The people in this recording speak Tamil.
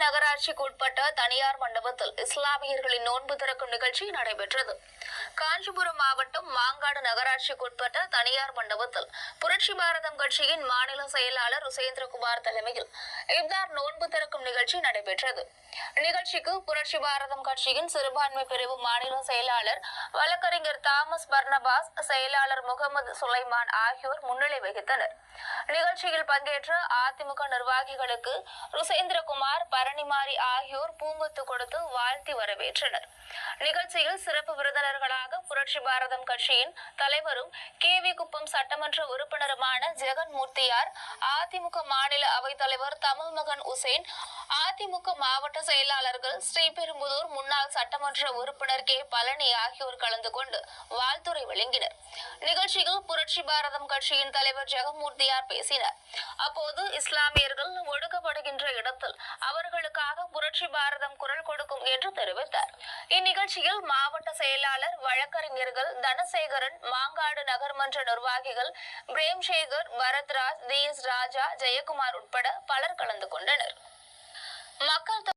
நகராட்சிக்கு உட்பட்ட தனியார் மண்டபத்தில் இஸ்லாமியர்களின் நோன்பு திறக்கும் நிகழ்ச்சி நடைபெற்றது. காஞ்சிபுரம் மாவட்டம் மாங்காடு நகராட்சிக்கு உட்பட்ட தனியார் மண்டபத்தில் புரட்சி பாரதம் கட்சியின் மாநில செயலாளர் ருசேந்திரகுமார் தலைமையில் இப்தார் நோன்பு திறக்கும் நிகழ்ச்சி நடைபெற்றது. நிகழ்ச்சிக்கு புரட்சி பாரதம் கட்சியின் சிறுபான்மை பிரிவு மாநில செயலாளர் வழக்கறிஞர் தாமஸ் பர்னபாஸ், செயலாளர் முகமது சுலைமான் ஆகியோர் முன்னிலை வகித்தனர். நிகழ்ச்சியில் பங்கேற்ற அதிமுக நிர்வாகிகளுக்கு ருசேந்திரகுமார், பரணிமாரி ஆகியோர் பூங்கொத்து கொடுத்து வாழ்த்தி வரவேற்றனர். நிகழ்ச்சியில் சிறப்பு விருந்தினர்களாக புரட்சி பாரதம் கட்சியின் தலைவரும் கேவி குப்பம் சட்டமன்ற உறுப்பினருமான ஜெகன்மூர்த்தியார், அதிமுக மாநில அவைத் தலைவர் தமிழ்மகன் உசேன், அதிமுக மாவட்ட செயலாளர்கள் ஸ்ரீபெரும்புதூர் முன்னாள் சட்டமன்ற உறுப்பினர் கே பழனி ஆகியோர் கலந்து கொண்டு வாழ்த்துரை வழங்கினர். நிகழ்ச்சியில் புரட்சி பாரதம் கட்சியின் தலைவர் ஜெகன்மூர்த்தியார் பேசினார். அப்போது இஸ்லாமியர்கள் ஒடுக்கப்படுகின்ற இடத்தில் அவர்களுக்காக புரட்சி பாரதம் குரல் கொடுக்கும் என்று தெரிவித்தார். இந்நிகழ்ச்சியில் மாவட்ட செயலாளர், வழக்கறிஞர்கள் தனசேகரன், மாங்காடு நகர்மன்ற நிர்வாகிகள் பிரேம்சேகர், பரத்ராஜ், DS ராஜா, ஜெயக்குமார் உட்பட பலர் கலந்து கொண்டனர். மக்கள்